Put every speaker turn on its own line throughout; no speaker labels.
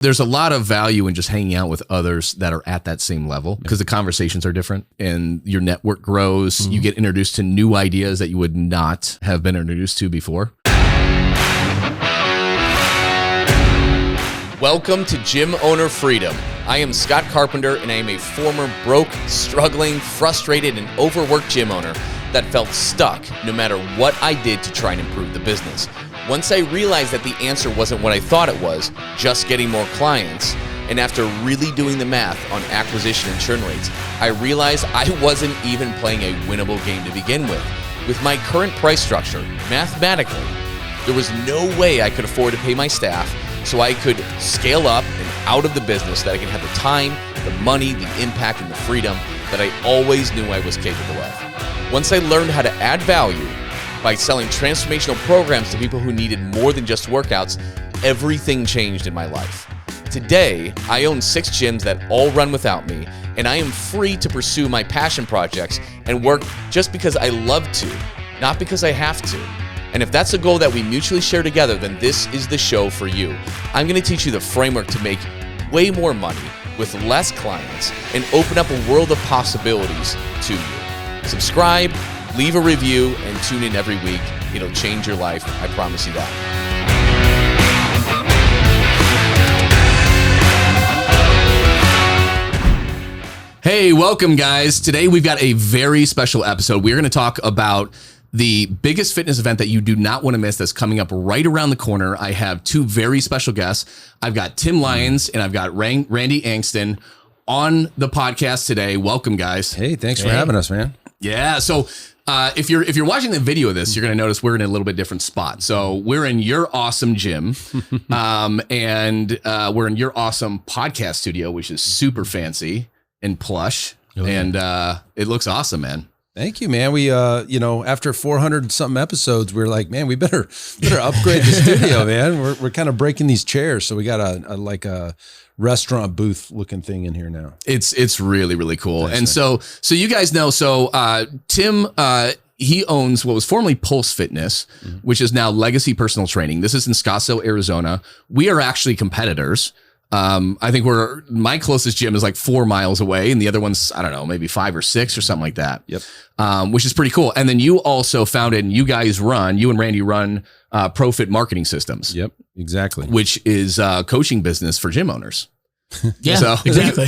there's a lot of value in just hanging out with others that are at that same level because the conversations are different and your network grows. You get introduced to new ideas that you would not have been introduced to before.
Welcome to Gym Owner Freedom. I am Scott Carpenter, and I am a former broke, struggling, frustrated, and overworked gym owner that felt stuck no matter what I did to try and improve the business. Once I realized that the answer wasn't what I thought it was, just getting more clients, and after really doing the math on acquisition and churn rates, I realized I wasn't even playing a winnable game to begin with. With my current price structure, mathematically, there was no way I could afford to pay my staff so I could scale up and out of the business, that I could have the time, the money, the impact, and the freedom that I always knew I was capable of. Once I learned how to add value by selling transformational programs to people who needed more than just workouts, everything changed in my life. Today, I own 6 gyms that all run without me, and I am free to pursue my passion projects and work just because I love to, not because I have to. And if that's a goal that we mutually share together, then this is the show for you. I'm going to teach you the framework to make way more money with less clients and open up a world of possibilities to you. Subscribe, leave a review, and tune in every week. It'll change your life. I promise you that.
Hey, welcome guys. Today we've got a very special episode. We're going to talk about the biggest fitness event that you do not want to miss that's coming up right around the corner. I have 2 very special guests. I've got Tim Lyons and I've got Randy Angsten on the podcast today. Welcome, guys.
Hey, thanks for having us, man.
Yeah. So if you're watching the video of this, you're going to notice we're in a little bit different spot. So we're in your awesome gym and we're in your awesome podcast studio, which is super fancy and plush. And it looks awesome, man.
Thank you, man. We, after 400 something episodes, we're like, man, we better upgrade the studio, man. We're kind of breaking these chairs. So we got a restaurant booth looking thing in here now.
It's really, really cool.
Nice,
and
man.
so you guys know, Tim, he owns what was formerly Pulse Fitness, which is now Legacy Personal Training. This is in Scottsdale, Arizona. We are actually competitors. I think my closest gym is like 4 miles away and the other one's, I don't know, maybe 5 or 6 or something like that.
Yep.
Which is pretty cool. And then you also founded, and you and Randy run ProFit Marketing Systems.
Yep, exactly.
Which is coaching business for gym owners.
Yeah,
so
exactly.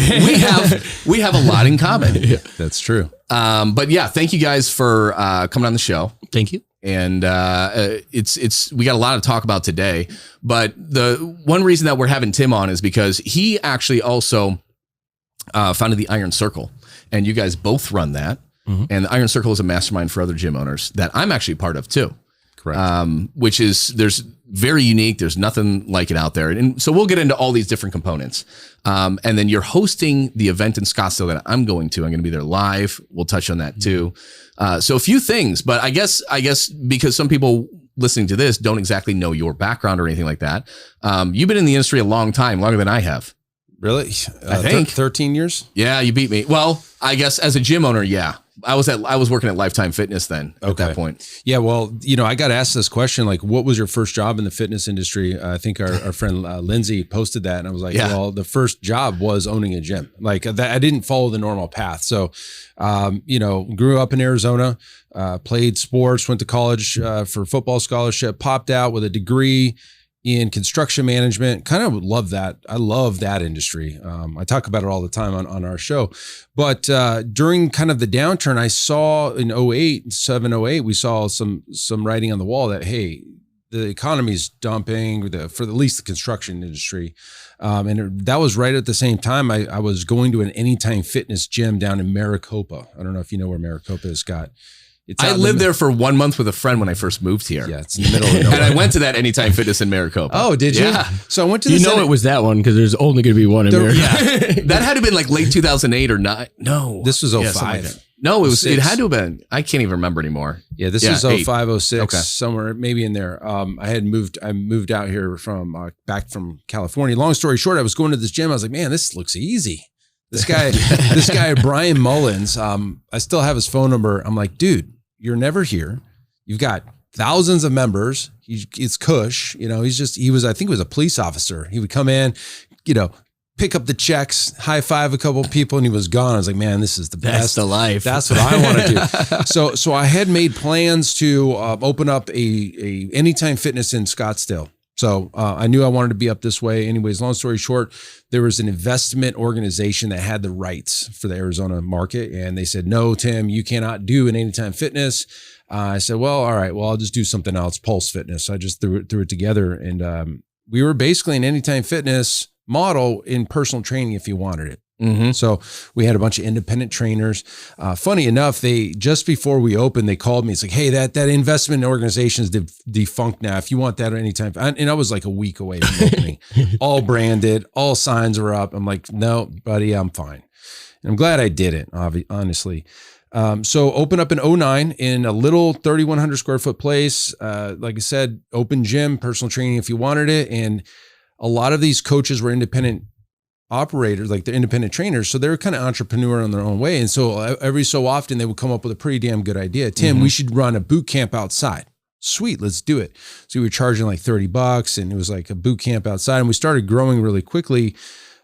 we have a lot in common.
Yeah, that's true.
But yeah, thank you guys for coming on the show.
Thank you.
And we got a lot to talk about today, but the one reason that we're having Tim on is because he actually also founded the Iron Circle, and you guys both run that. And the Iron Circle is a mastermind for other gym owners that I'm actually part of too.
Correct.
Which is very unique. There's nothing like it out there. And so we'll get into all these different components. And then you're hosting the event in Scottsdale that I'm going to. I'm going to be there live. We'll touch on that too. So a few things, but I guess because some people listening to this don't exactly know your background or anything like that. You've been in the industry a long time, longer than I have.
Really?
I think
13 years.
Yeah, you beat me. Well, I guess as a gym owner, yeah. I was working at Lifetime Fitness then at that point.
Yeah. Well, I got asked this question, like, what was your first job in the fitness industry? I think our friend Lindsay posted that, and I was like, well, the first job was owning a gym. Like that, I didn't follow the normal path. So, grew up in Arizona, played sports, went to college for football scholarship, popped out with a degree in construction management. Kind of love that. I love that industry. I talk about it all the time on our show. But during kind of the downturn, I saw in 08, we saw some writing on the wall that, hey, the economy is dumping for at least the construction industry. And that was right at the same time I was going to an Anytime Fitness gym down in Maricopa. I don't know if you know where Maricopa is, Scott.
I lived there for 1 month with a friend when I first moved here.
Yeah, it's in the middle of nowhere.
And I went to that Anytime Fitness in Maricopa.
Oh, did you?
Yeah.
So I went to
it was that one because there's only going to be one in America.
Yeah. That had to have been like late 2008 or 9. No.
This was 05.
Like no, it had to have been. I can't even remember anymore.
Yeah, this is 05, 06,
okay.
Somewhere maybe in there. I moved out here from back from California. Long story short, I was going to this gym. I was like, man, this looks easy. This guy, Brian Mullins, I still have his phone number. I'm like, dude, you're never here. You've got thousands of members. It's Cush. I think he was a police officer. He would come in, pick up the checks, high five a couple of people, and he was gone. I was like, man, this is the best.
That's the life.
That's what I want to do. So I had made plans to open up a Anytime Fitness in Scottsdale. So I knew I wanted to be up this way. Anyways, long story short, there was an investment organization that had the rights for the Arizona market. And they said, no, Tim, you cannot do an Anytime Fitness. I said, well, all right, well, I'll just do something else, Pulse Fitness. So I just threw it together. And we were basically an Anytime Fitness model in personal training if you wanted it. Mm-hmm. So we had a bunch of independent trainers. Funny enough, just before we opened, they called me. It's like, hey, that investment organization is defunct now. If you want that at any time. And I was like a week away from opening, all branded, all signs were up. I'm like, no, buddy, I'm fine. And I'm glad I did it, honestly. So open up in 2009 in a little 3,100 square foot place. Like I said, open gym, personal training if you wanted it. And a lot of these coaches were independent operators, like they're independent trainers. So they were kind of entrepreneur in their own way. And so every so often they would come up with a pretty damn good idea. Tim, we should run a boot camp outside. Sweet, let's do it. So we were charging like $30 and it was like a boot camp outside. And we started growing really quickly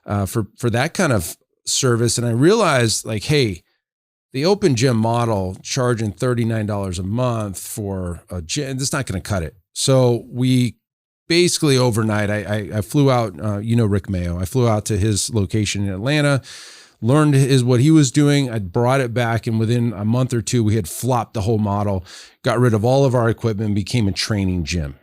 for that kind of service. And I realized like, hey, the open gym model charging $39 a month for a gym, that's not going to cut it. So we basically overnight, I flew out, Rick Mayo. I flew out to his location in Atlanta, learned what he was doing. I brought it back, and within a month or two, we had flopped the whole model, got rid of all of our equipment, and became a training gym.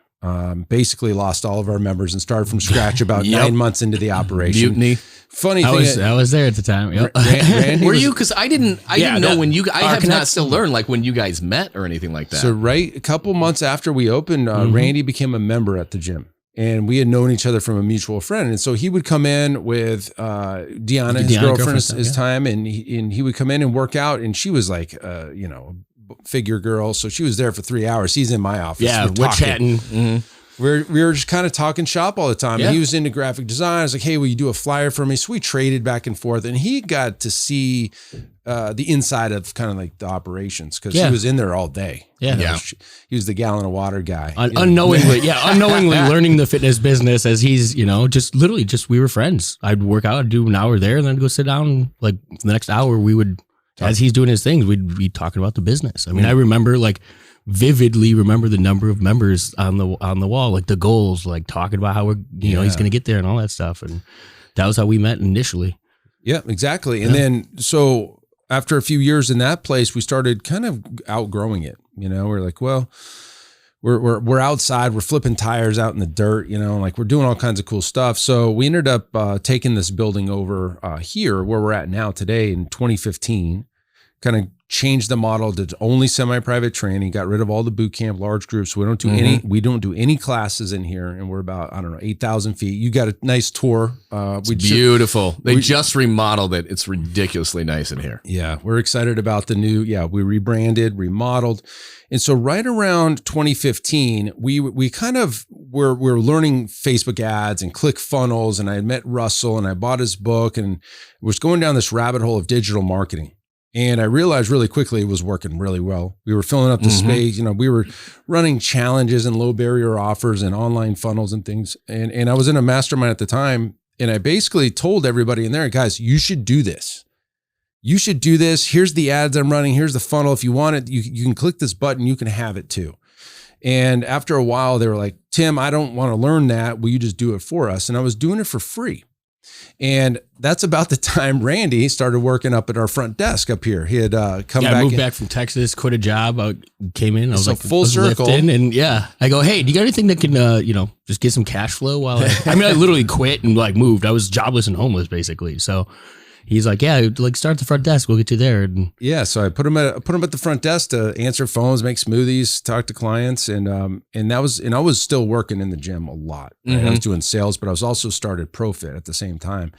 Basically lost all of our members and started from scratch about 9 months into the operation.
Mutiny.
Funny
I
thing.
was there at the time. Yep.
Were you? Because I didn't know when you. I have not still learned like when you guys met or anything like that.
So a couple months after we opened, Randy became a member at the gym. And we had known each other from a mutual friend. And so he would come in with Deanna, his girlfriend, his time, and he would come in and work out. And she was like, figure girl. So she was there for 3 hours. He's in my office.
Yeah, we're chatting. Mm-hmm.
We were just kind of talking shop all the time.
Yeah.
And he was into graphic design. I was like, hey, will you do a flyer for me? So we traded back and forth. And he got to see the inside of kind of like the operations because he was in there all day.
Yeah.
He was the gallon of water guy.
Unknowingly learning the fitness business as he's, just we were friends. I'd work out, I'd do an hour there, and then go sit down. Like the next hour, we would, as he's doing his things, we'd be talking about the business. I mean, I remember vividly remember the number of members on the wall, like the goals, like talking about how he's going to get there and all that stuff. And that was how we met initially.
Yeah, exactly. And then, so after a few years in that place, we started kind of outgrowing it. We're like, well, we're outside, we're flipping tires out in the dirt, like we're doing all kinds of cool stuff. So we ended up taking this building over here where we're at now today in 2015, kind of changed the model to only semi-private training, got rid of all the boot camp, large groups. We don't do any classes in here. And we're about, 8,000 feet. You got a nice tour.
Beautiful. They just remodeled it. It's ridiculously nice in here.
Yeah. We're excited about the new, we rebranded, remodeled. And so right around 2015, we kind of we're learning Facebook ads and click funnels. And I had met Russell and I bought his book and was going down this rabbit hole of digital marketing. And I realized really quickly it was working really well. We were filling up the space. We were running challenges and low barrier offers and online funnels and things. And I was in a mastermind at the time. And I basically told everybody in there, guys, you should do this. You should do this. Here's the ads I'm running. Here's the funnel. If you want it, you can click this button. You can have it too. And after a while, they were like, Tim, I don't want to learn that. Will you just do it for us? And I was doing it for free. And that's about the time Randy started working up at our front desk up here. He had come back.
I moved back from Texas, quit a job, came in. I was
full circle.
And I go, hey, do you got anything that can, just get some cash flow while I literally quit and moved. I was jobless and homeless basically. So he's like, yeah, start at the front desk. We'll get you there. And
so I put him at the front desk to answer phones, make smoothies, talk to clients. And I was still working in the gym a lot. Right? I was doing sales, but I was also started ProFit at the same time.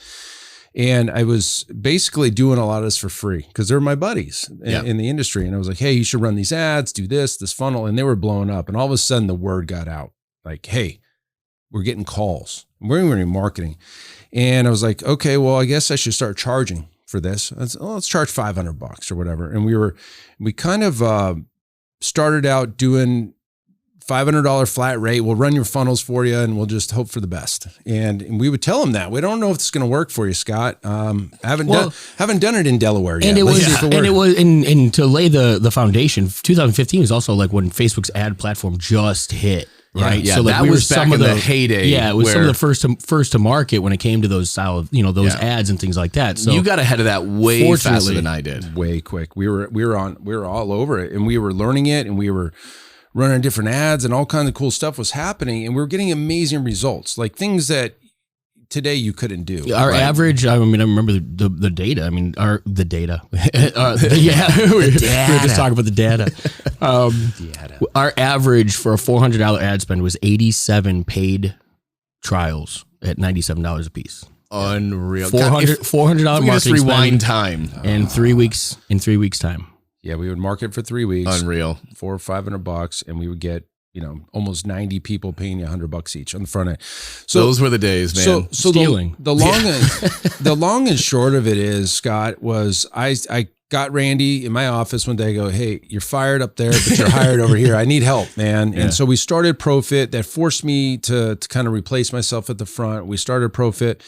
And I was basically doing a lot of this for free because they're my buddies in the industry. And I was like, hey, you should run these ads, do this funnel. And they were blowing up. And all of a sudden the word got out like, hey, we're getting calls. We're in marketing. And I was like, okay, well, I guess I should start charging for this. Let's charge $500 or whatever. And we kind of started out doing $500 flat rate. We'll run your funnels for you and we'll just hope for the best. And we would tell them that. We don't know if it's going to work for you, Scott. Haven't done it in Delaware yet.
And and to lay the foundation, 2015 was also like when Facebook's ad platform just hit. Right.
Yeah,
so like
that was back in the heyday.
Yeah, it was some of the first to market when it came to those style of, those ads and things like that. So
you got ahead of that way faster than I did.
Way quick. We were all over it, and we were learning it, and we were running different ads, and all kinds of cool stuff was happening, and we were getting amazing results, like things that today you couldn't do.
Our average, I remember the data. I mean, the data. We were just talking about the data. Our average for a $400 ad spend was 87 paid trials at $97 a piece.
Unreal.
$400 marketing
just rewind
spend
time.
in 3 weeks. In 3 weeks time.
Yeah, we would market for 3 weeks.
Unreal.
$400 or $500, and we would get almost 90 people paying you $100 each on the front end. So
those were the days, man.
So
stealing.
The long and short of it is, Scott, was I got Randy in my office one day. I go, hey, you're fired up there, but you're hired over here. I need help, man. Yeah. And so we started ProFit. That forced me to kind of replace myself at the front. We started ProFit,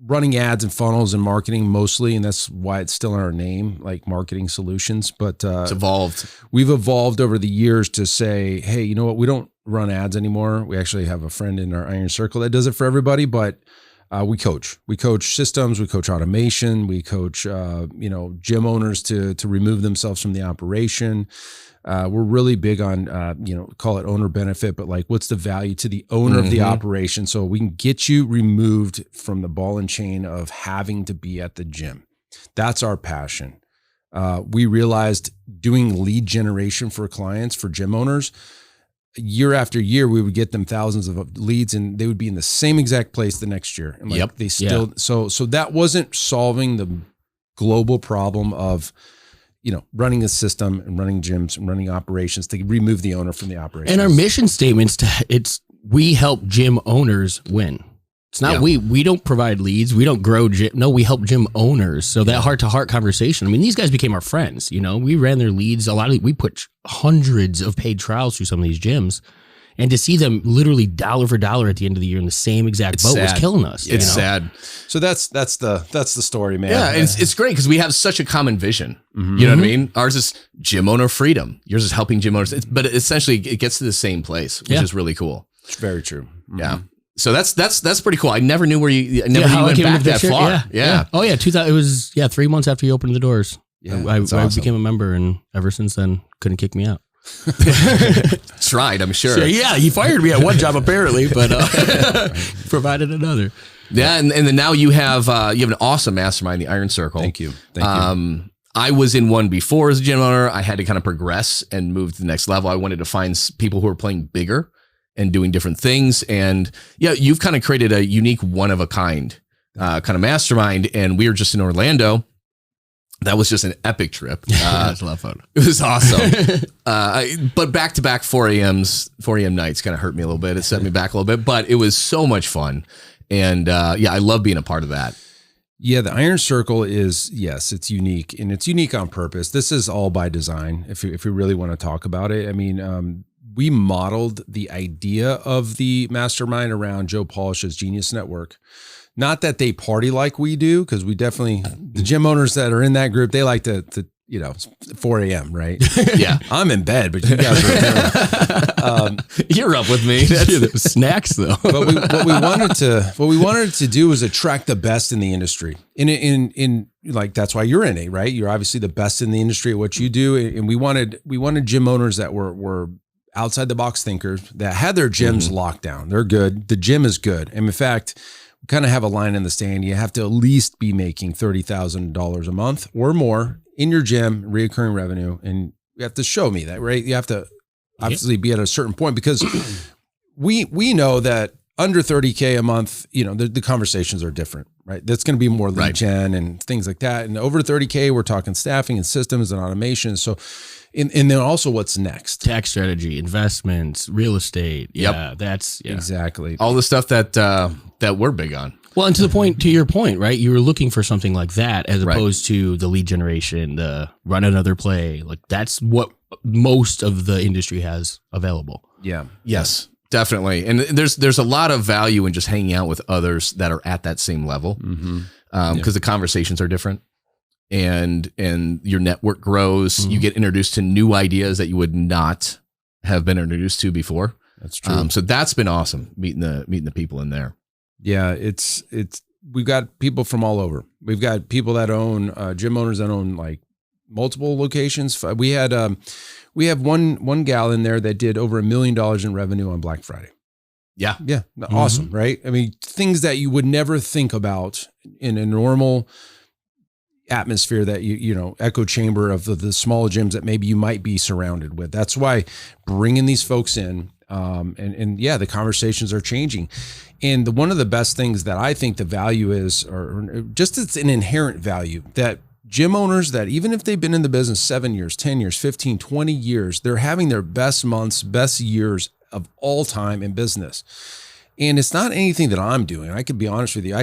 running ads and funnels and marketing mostly, and that's why it's still in our name, like Marketing Solutions. But
it's evolved.
We've evolved over the years to say, hey, you know what? We don't run ads anymore. We actually have a friend in our Iron Circle that does it for everybody, but we coach. We coach systems. We coach automation. We coach, gym owners to remove themselves from the operation. We're really big on, call it owner benefit, but like, what's the value to the owner of the operation? So we can get you removed from the ball and chain of having to be at the gym. That's our passion. We realized doing lead generation for clients, for gym owners, year after year, we would get them thousands of leads, and they would be in the same exact place the next year. And like they still, so that wasn't solving the global problem of, running a system and running gyms and running operations to remove the owner from the operation.
And our mission statements, we help gym owners win. It's not we don't provide leads. We don't grow gym. No, we help gym owners. So that heart-to-heart conversation. I mean, these guys became our friends. We ran their leads. We put hundreds of paid trials through some of these gyms. And to see them literally dollar for dollar at the end of the year in the same exact boat was killing us.
It's sad.
So that's the story, man.
Yeah, and it's great because we have such a common vision. You know what I mean? Ours is gym owner freedom. Yours is helping gym owners. But essentially, it gets to the same place, which is really cool.
It's very true.
Yeah. So that's pretty cool. I never knew where you went back that far. Yeah.
Oh yeah, 2000. It was 3 months after you opened the doors. Yeah, I became a member, and ever since then, couldn't kick me out.
Tried, I'm sure.
So, he fired me at one job apparently, but provided another.
Yeah, and then now you have an awesome mastermind, the Iron Circle.
Thank you.
I was in one before as a gym owner. I had to kind of progress and move to the next level. I wanted to find people who are playing bigger and doing different things. And you've kind of created a unique, one of a kind kind of mastermind. And we were just in Orlando. That was just an epic trip.
It was a lot of fun.
It was awesome. But back-to-back 4 a.m. nights kind of hurt me a little bit. It set me back a little bit, but it was so much fun. And I love being a part of that.
Yeah, the Iron Circle is, yes, it's unique, and it's unique on purpose. This is all by design, if we really want to talk about it. I mean, we modeled the idea of the mastermind around Joe Polish's Genius Network. Not that they party like we do, because we definitely, the gym owners that are in that group, they like to 4 a.m., right?
Yeah.
I'm in bed, but you guys are
you're up with me.
Snacks though.
But what we wanted to do was attract the best in the industry. In like, that's why you're in it, right? You're obviously the best in the industry at what you do. And we wanted gym owners that were outside the box thinkers, that had their gyms locked down. They're good. The gym is good. And in fact, we kind of have a line in the stand. You have to at least be making $30,000 a month or more in your gym, recurring revenue. And you have to show me that, right? You have to obviously be at a certain point, because we know that under 30K a month, the conversations are different, right? That's going to be more lead gen and things like that. And over 30K, we're talking staffing and systems and automation. So, and then also what's next?
Tax strategy, investments, real estate. Yeah, that's
exactly
all the stuff that we're big on.
Well, and to your point, right? You were looking for something like that as
Right.
opposed to the lead generation, the run another play. Like that's what most of the industry has available.
Yeah.
Yes, definitely. And there's a lot of value in just hanging out with others that are at that same level, because the conversations are different, and your network grows. You get introduced to new ideas that you would not have been introduced to before.
That's true.
So that's been awesome, meeting the people in there.
Yeah, it's we've got people from all over. We've got people that own gym owners that own like multiple locations. We have one gal in there that did over $1 million in revenue on Black Friday.
Yeah.
Yeah, awesome, right? I mean, things that you would never think about in a normal atmosphere that you know, echo chamber of the small gyms that maybe you might be surrounded with. That's why bringing these folks in, and yeah, the conversations are changing. And one of the best things that I think the value is, or just it's an inherent value that gym owners that even if they've been in the business 7 years, 10 years, 15, 20 years, they're having their best months, best years of all time in business. And it's not anything that I'm doing. I could be honest with you.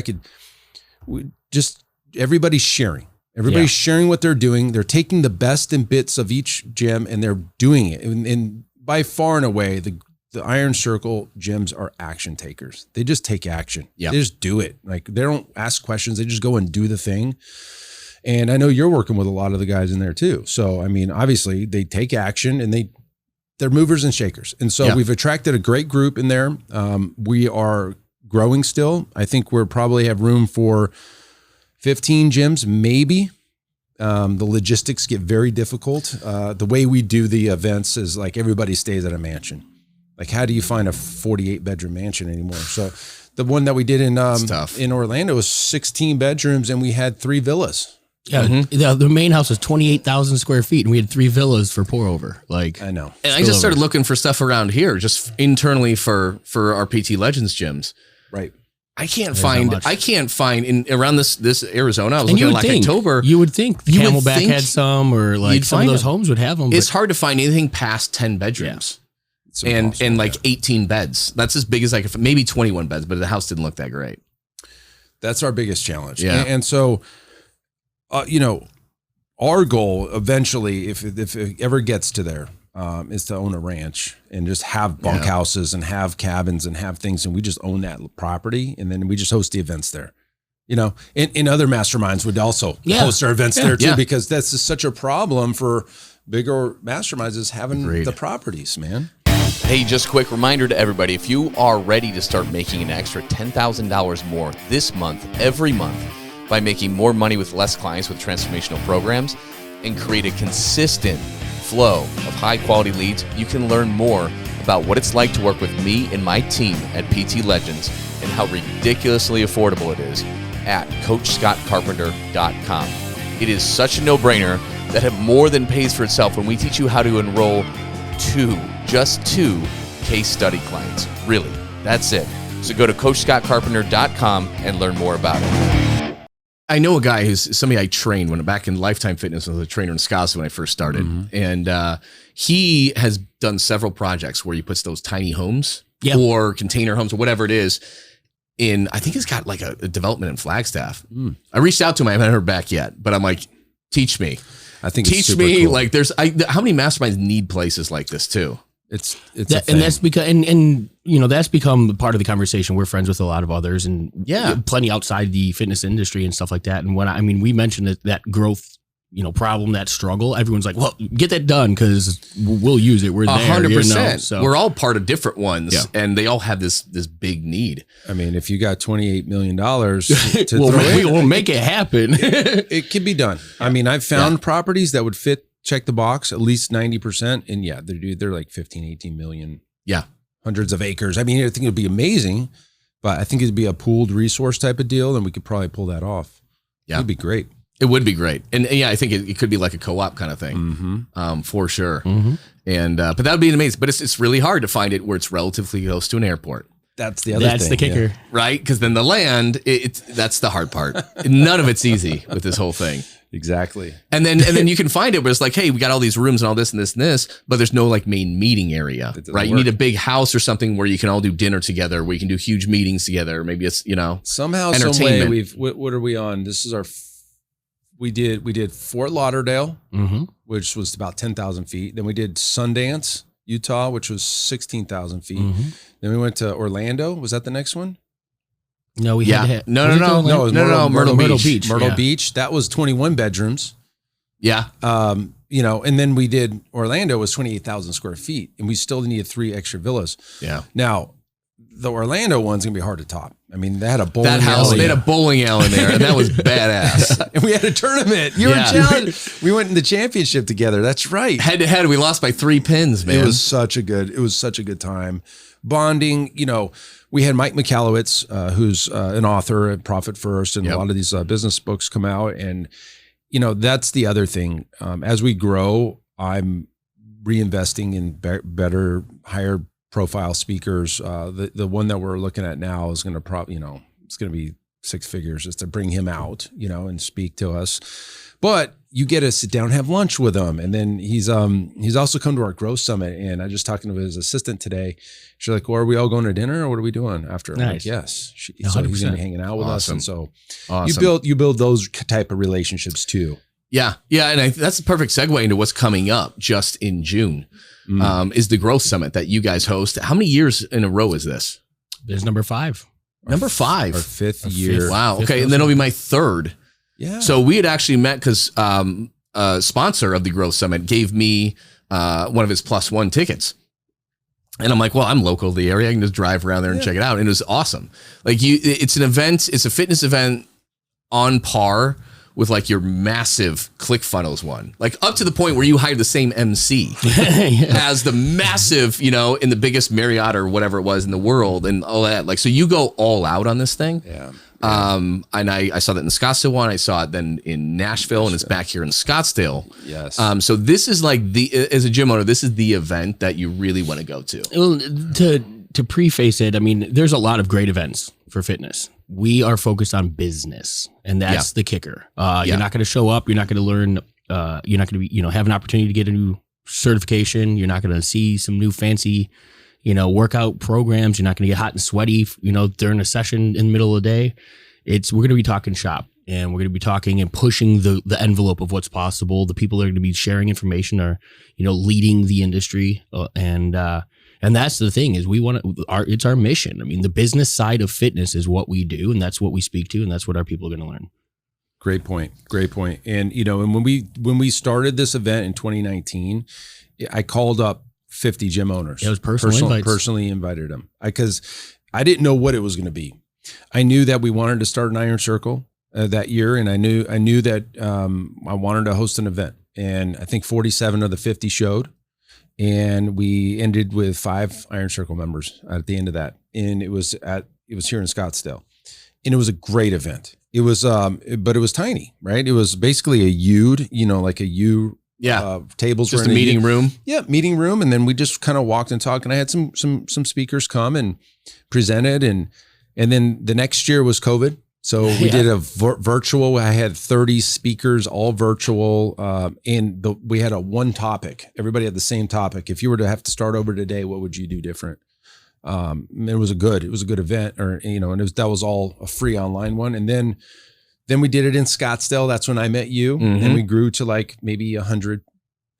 Everybody's sharing. Everybody's sharing what they're doing. They're taking the best and bits of each gym and they're doing it. And by far and away, the Iron Circle gyms are action takers. They just take action.
Yeah.
They just do it. Like they don't ask questions. They just go and do the thing. And I know you're working with a lot of the guys in there too. So, I mean, obviously they take action and they're movers and shakers. And so we've attracted a great group in there. We are growing still. I think we're probably have room for 15 gyms, maybe. The logistics get very difficult. The way we do the events is like everybody stays at a mansion. Like, how do you find a 48 bedroom mansion anymore? So the one that we did in Orlando was 16 bedrooms and we had 3 villas.
Yeah, the main house was 28,000 square feet, and we had 3 villas for pour over. Like,
I know.
And I just started looking for stuff around here, just internally for our PT Legends gyms.
Right.
I can't find in around this Arizona. I was looking at like October.
You would think Camelback had some, or like some of those homes would have them.
It's hard to find anything past 10 bedrooms. Yeah. And like 18 beds. That's as big as I could, maybe 21 beds, but the house didn't look that great.
That's our biggest challenge.
Yeah.
And so, you know, our goal eventually, if it ever gets to there, is to own a ranch and just have bunkhouses and have cabins and have things. And we just own that property. And then we just host the events there. You know, and other masterminds would also host our events there too, because that's just such a problem for bigger masterminds is having the properties, man.
Hey, just a quick reminder to everybody, if you are ready to start making an extra $10,000 more this month, every month, by making more money with less clients with transformational programs and create a consistent flow of high-quality leads, you can learn more about what it's like to work with me and my team at PT Legends and how ridiculously affordable it is at CoachScottCarpenter.com. It is such a no-brainer that it more than pays for itself when we teach you how to enroll just two case study clients. Really, that's it. So go to CoachScottCarpenter.com and learn more about it.
I know a guy who's somebody I trained when back in Lifetime Fitness. I was a trainer in Scottsdale when I first started. And he has done several projects where he puts those tiny homes or container homes or whatever it is in, I think he's got like a development in Flagstaff. I reached out to him. I haven't heard back yet, but I'm like, teach me.
I think
teach me. Cool. Like how many masterminds need places like this too?
It's
and that's because and you know that's become part of the conversation. We're friends with a lot of others and plenty outside the fitness industry and stuff like that. And when we mentioned that growth, you know, problem, that struggle, everyone's like, well, get that done because we'll use it. We're there,
100%.
So
we're all part of different ones, and they all have this big need.
I mean, if you got $28 million to
we'll make it happen.
It can be done. I mean, I've found properties that would check the box at least 90%, and they're like 15, 18 million.
Yeah,
hundreds of acres. I mean, I think it'd be amazing, but I think it'd be a pooled resource type of deal, and we could probably pull that off. Yeah, it'd be great.
It would be great. And I think it could be like a co-op kind of thing, for sure. And, but that would be amazing, but it's really hard to find it where it's relatively close to an airport.
That's the other thing.
That's the kicker.
Right? Because then the land, that's the hard part. None of it's easy with this whole thing.
Exactly.
And then you can find it where it's like, hey, we got all these rooms and all this and this and this, but there's no like main meeting area, right? You need a big house or something where you can all do dinner together, where you can do huge meetings together. Maybe it's,
somehow, some way what are we on? This is we did Fort Lauderdale, which was about 10,000 feet. Then we did Sundance, Utah, which was 16,000 feet. Then we went to Orlando. Was that the next one?
No, we had
no, Myrtle Beach.
Myrtle Beach. That was 21 bedrooms.
Yeah.
And then we did Orlando was 28,000 square feet, and we still needed 3 extra villas.
Yeah.
Now, the Orlando one's gonna be hard to top. I mean, they had a bowling
alley. They had a bowling alley there, and that was badass.
And we had a tournament. You were challenged. We went in the championship together. That's right.
Head to head, we lost by 3 pins, man.
It was such a good time. Bonding, we had Mike Michalowicz, who's an author at Profit First, and a lot of these business books come out. And, that's the other thing. As we grow, I'm reinvesting in better, higher profile speakers. The one that we're looking at now is going to it's going to be 6 figures just to bring him out, and speak to us. But you get to sit down and have lunch with him. And then he's also come to our growth summit. And I just talking to his assistant today. She's like, well, are we all going to dinner or what are we doing after? I'm like, yes. So he's going to be hanging out with us. And so you build those type of relationships too.
Yeah. Yeah. And that's a perfect segue into what's coming up just in June, is the growth summit that you guys host. How many years in a row is this?
This is number 5.
Number 5.
Our 5th year.
Wow. Okay. And then it'll be my 3rd.
Yeah.
So we had actually met because a sponsor of the Growth Summit gave me one of his +1 tickets. And I'm like, well, I'm local to the area. I can just drive around there and check it out. And it was awesome. Like it's an event. It's a fitness event on par with like your massive ClickFunnels one, like up to the point where you hired the same MC as the massive, in the biggest Marriott or whatever it was in the world and all that. Like, so you go all out on this thing.
Yeah.
And I saw that in the Scottsdale one. I saw it then in Nashville, and it's back here in Scottsdale.
Yes.
So this is like as a gym owner, this is the event that you really want to go to.
Well, to preface it, I mean, there's a lot of great events for fitness. We are focused on business, and that's the kicker. You're not going to show up. You're not going to learn. You're not going to have an opportunity to get a new certification. You're not going to see some new fancy workout programs. You're not going to get hot and sweaty, during a session in the middle of the day. We're going to be talking shop, and we're going to be talking and pushing the envelope of what's possible. The people that are going to be sharing information are, leading the industry. And that's the thing is it's our mission. I mean, the business side of fitness is what we do, and that's what we speak to, and that's what our people are going to learn.
Great point. And, and when we started this event in 2019, I called up 50 gym owners.
It was
personally invited them because I didn't know what it was going to be. I knew that we wanted to start an Iron Circle that year, and I knew that I wanted to host an event, and I think 47 of the 50 showed, and we ended with 5 Iron Circle members at the end of that, and it was here in Scottsdale, and it was a great event. It was but it was tiny, right? It was basically a U-ed, like a U. Tables
just
were in
a meeting room.
Yeah, meeting room, and then we just kind of walked and talked. And I had some speakers come and presented, and then the next year was COVID, so we did a virtual. I had 30 speakers, all virtual, and we had a one topic. Everybody had the same topic. If you were to have to start over today, what would you do different? It was a good event, and that was all a free online one, and then we did it in Scottsdale. That's when I met you. And we grew to like maybe 100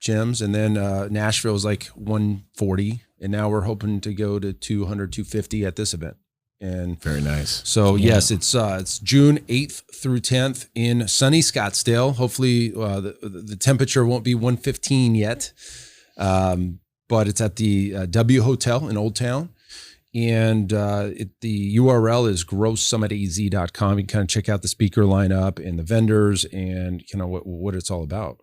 gyms. And then Nashville was like 140. And now we're hoping to go to 200, 250 at this event. And
very nice.
So yes, it's June 8th through 10th in sunny Scottsdale. Hopefully the temperature won't be 115 yet. But it's at the W Hotel in Old Town. And the URL is growthsummitaz.com. You can kind of check out the speaker lineup and the vendors and what it's all about.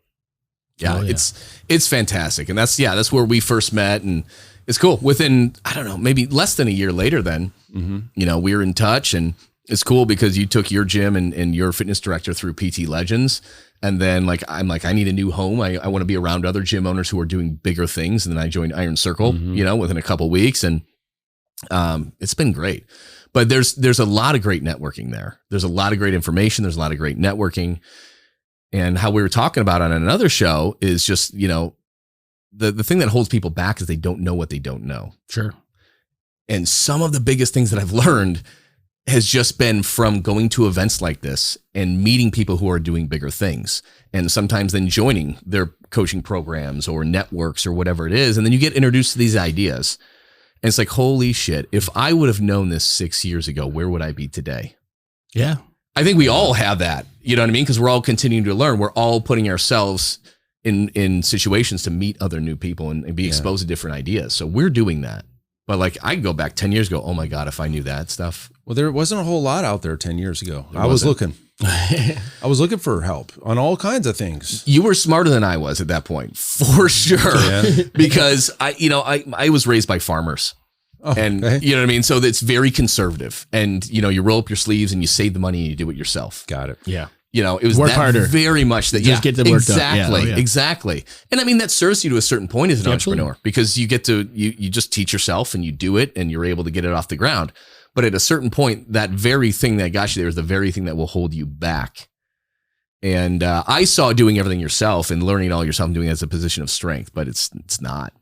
Yeah, it's fantastic. And that's where we first met, and it's cool. Within, I don't know, maybe less than a year later then, we were in touch, and it's cool because you took your gym and your fitness director through PT Legends. And then I'm like, I need a new home. I want to be around other gym owners who are doing bigger things. And then I joined Iron Circle, within a couple of weeks, and it's been great. But there's a lot of great networking there. There's a lot of great information. There's a lot of great networking. And how we were talking about on another show is just, the thing that holds people back is they don't know what they don't know.
Sure.
And some of the biggest things that I've learned has just been from going to events like this and meeting people who are doing bigger things, and sometimes then joining their coaching programs or networks or whatever it is. And then you get introduced to these ideas. And it's like, holy shit, if I would have known this 6 years ago, where would I be today?
Yeah.
I think we all have that. You know what I mean? Because we're all continuing to learn. We're all putting ourselves in situations to meet other new people and be exposed to different ideas. So we're doing that. But like, I could go back 10 years ago. Oh my God, if I knew that stuff.
Well, there wasn't a whole lot out there 10 years ago. I was looking for help on all kinds of things.
You were smarter than I was at that point, for sure. Yeah. Because I was raised by farmers. Oh, and okay. You know what I mean? So it's very conservative, and you roll up your sleeves and you save the money and you do it yourself.
Got it.
Yeah.
It was
work
that
harder.
Very much that.
Just get the work
exactly,
done. Yeah.
Exactly. And I mean, that serves you to a certain point as an entrepreneur, because you get to, you just teach yourself and you do it and you're able to get it off the ground. But at a certain point, that very thing that got you there is the very thing that will hold you back. And I saw doing everything yourself and learning it all yourself and doing it as a position of strength, but it's not.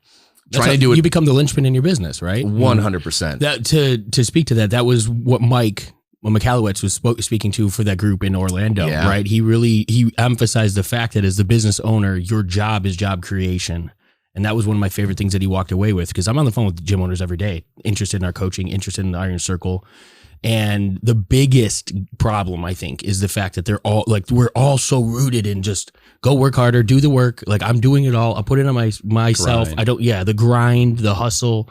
Trying to do it. You become the linchpin in your business, right?
100%.
That to speak to that was what Mike McAllowitz was speaking to for that group in Orlando, right? He emphasized the fact that as the business owner, your job is job creation. And that was one of my favorite things that he walked away with, because I'm on the phone with gym owners every day, interested in our coaching, interested in the Iron Circle. And the biggest problem, I think, is the fact that we're all so rooted in just go work harder, do the work. Like, I'm doing it all. I'll put it on myself.
Grind.
The grind, the hustle.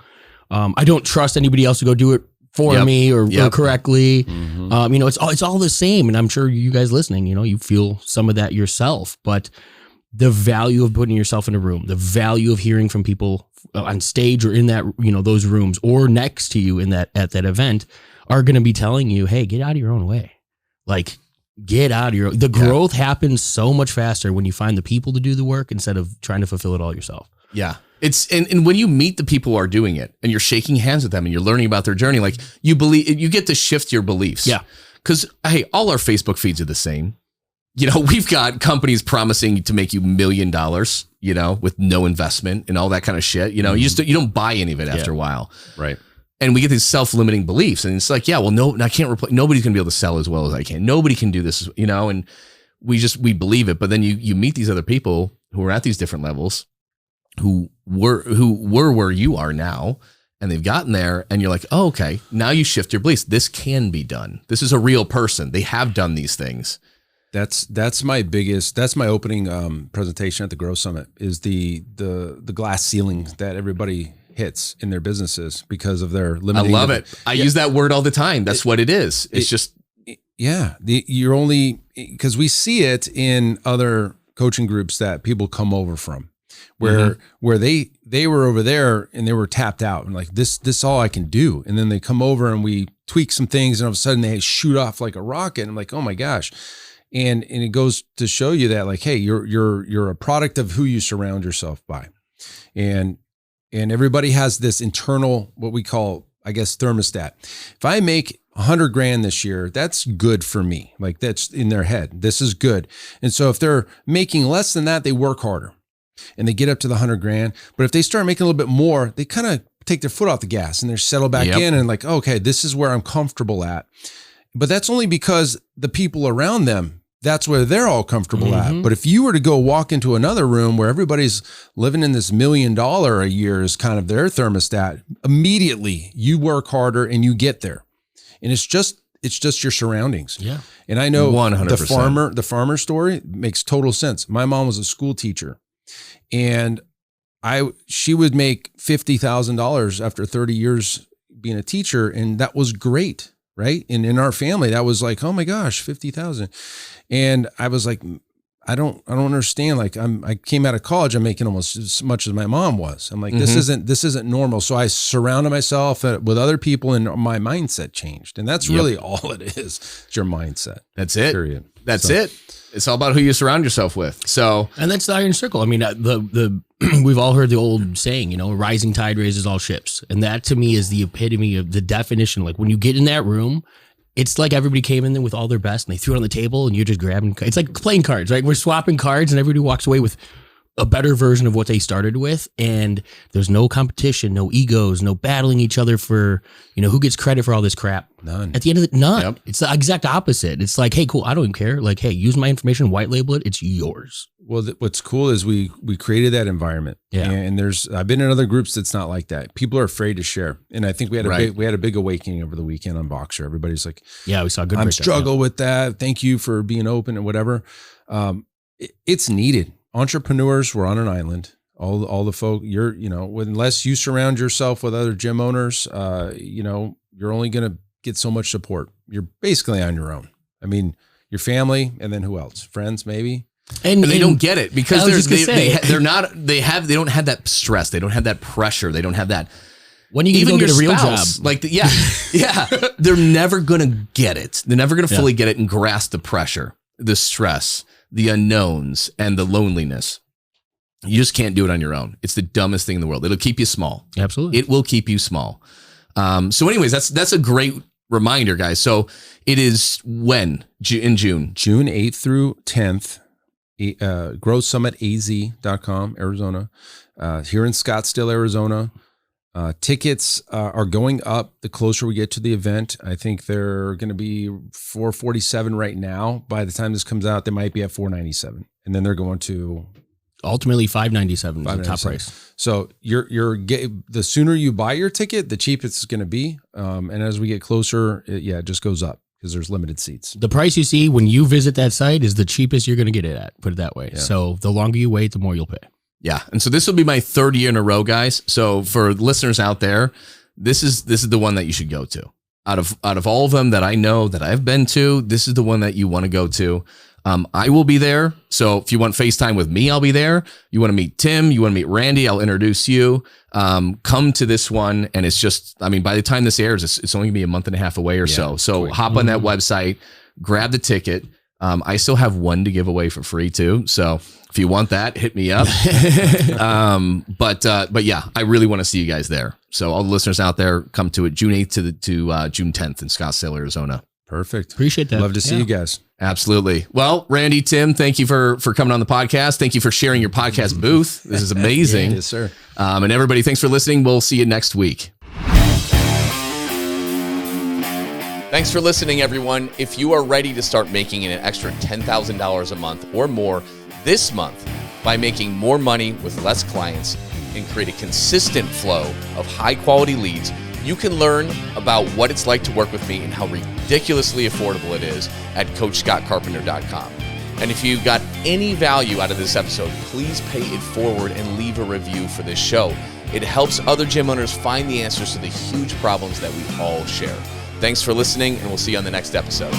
I don't trust anybody else to go do it for me or correctly. Mm-hmm. It's all the same. And I'm sure you guys listening, you feel some of that yourself, but the value of putting yourself in a room, the value of hearing from people on stage or in that, those rooms or next to you at that event are going to be telling you, hey, get out of your own way. Like, get out of your own. The growth happens so much faster when you find the people to do the work instead of trying to fulfill it all yourself.
Yeah. And when you meet the people who are doing it and you're shaking hands with them and you're learning about their journey, like, you get to shift your beliefs.
Yeah.
Because, hey, all our Facebook feeds are the same. We've got companies promising to make you $1 million, with no investment and all that kind of shit. You don't buy any of it after a while.
Right.
And we get these self-limiting beliefs, and it's like, I can't replace. Nobody's gonna be able to sell as well as I can. Nobody can do this, and we believe it. But then you meet these other people who are at these different levels, who were where you are now, and they've gotten there, and you're like, oh, okay, now you shift your beliefs. This can be done. This is a real person. They have done these things.
That's my opening presentation at the Growth Summit, is the glass ceiling that everybody hits in their businesses because of their limiting.
I love it. I use that word all the time. That's what it is. It's just,
you're only, because we see it in other coaching groups that people come over from, where they were over there and they were tapped out and like, this all I can do. And then they come over and we tweak some things and all of a sudden they shoot off like a rocket. I'm like, oh my gosh. And it goes to show you that, like, hey, you're a product of who you surround yourself by. And everybody has this internal, what we call, I guess, thermostat. If I make 100 grand this year, that's good for me. Like, that's in their head. This is good. And so if they're making less than that, they work harder and they get up to the 100 grand. But if they start making a little bit more, they kind of take their foot off the gas and they settle back in and like, okay, this is where I'm comfortable at. But that's only because the people around them, that's where they're all comfortable at. But if you were to go walk into another room where everybody's living in this $1 million a year is kind of their thermostat, immediately you work harder and you get there. And it's just your surroundings.
Yeah.
And I know
100%.
the farmer story makes total sense. My mom was a school teacher, and she would make $50,000 after 30 years being a teacher, and that was great. Right. And in our family, that was like, oh my gosh, 50,000. And I was like, I don't understand. Like, I came out of college, I'm making almost as much as my mom was. I'm like, this isn't normal. So I surrounded myself with other people and my mindset changed. And that's really all it is. It's your mindset.
That's it.
Period.
That's it. It's all about who you surround yourself with. So,
and that's the Iron Circle. I mean, we've all heard the old saying, rising tide raises all ships. And that to me is the epitome of the definition. Like, when you get in that room, it's like everybody came in there with all their best and they threw it on the table and you're just grabbing. It's like playing cards, right? We're swapping cards and everybody walks away with a better version of what they started with. And there's no competition, no egos, no battling each other for, who gets credit for all this crap.
None.
At the end of it, none.
Yep.
It's the exact opposite. It's like, hey, cool. I don't even care. Like, hey, use my information, white label it. It's yours.
Well, what's cool is we created that environment.
Yeah.
And I've been in other groups that's not like that. People are afraid to share. And I think we had a big awakening over the weekend on Boxer. Everybody's like,
yeah, we saw a good
I'm struggle with that. Thank you for being open and whatever. It's needed. Entrepreneurs were on an island. All the folk, unless you surround yourself with other gym owners, you're only going to get so much support. You're basically on your own. I mean, your family, and then who else? Friends, maybe.
And they don't get it because they don't have that stress. They don't have that pressure. They don't have that.
When you even go get a real job,
they're never going to get it. They're never going to fully get it and grasp the pressure, the stress, the unknowns, and the loneliness. You just can't do it on your own. It's the dumbest thing in the world. It'll keep you small.
Absolutely.
It will keep you small. So anyways, that's a great reminder, guys. So it is when? In June?
June 8th through 10th, growsummitaz.com, Arizona, here in Scottsdale, Arizona. Tickets are going up the closer we get to the event. I think they're going to be $447 right now. By the time this comes out, they might be at $497, and then they're going to
ultimately $597 is the top price.
So the sooner you buy your ticket, the cheapest it's going to be. And as we get closer, it just goes up because there's limited seats.
The price you see when you visit that site is the cheapest you're going to get it at. Put it that way. Yeah. So the longer you wait, the more you'll pay. Yeah.
And so this will be my third year in a row, guys. So for listeners out there, this is the one that you should go to. Out of all of them that I know that I've been to, this is the one that you want to go to. I will be there. So if you want FaceTime with me, I'll be there. You want to meet Tim, you want to meet Randy, I'll introduce you. Come to this one. And it's just, by the time this airs, it's only gonna be a month and a half away or so. So hop on that website, grab the ticket. I still have one to give away for free too. So if you want that, hit me up. But yeah, I really want to see you guys there. So all the listeners out there, come to it June 8th to June 10th in Scottsdale, Arizona.
Perfect.
Appreciate that.
Love to see you guys.
Absolutely. Well, Randy, Tim, thank you for coming on the podcast. Thank you for sharing your podcast booth. This is amazing.
Yes, sir.
And everybody, thanks for listening. We'll see you next week.
Thanks for listening, everyone. If you are ready to start making an extra $10,000 a month or more this month by making more money with less clients and create a consistent flow of high-quality leads, you can learn about what it's like to work with me and how ridiculously affordable it is at CoachScottCarpenter.com. And if you got any value out of this episode, please pay it forward and leave a review for this show. It helps other gym owners find the answers to the huge problems that we all share. Thanks for listening, and we'll see you on the next episode.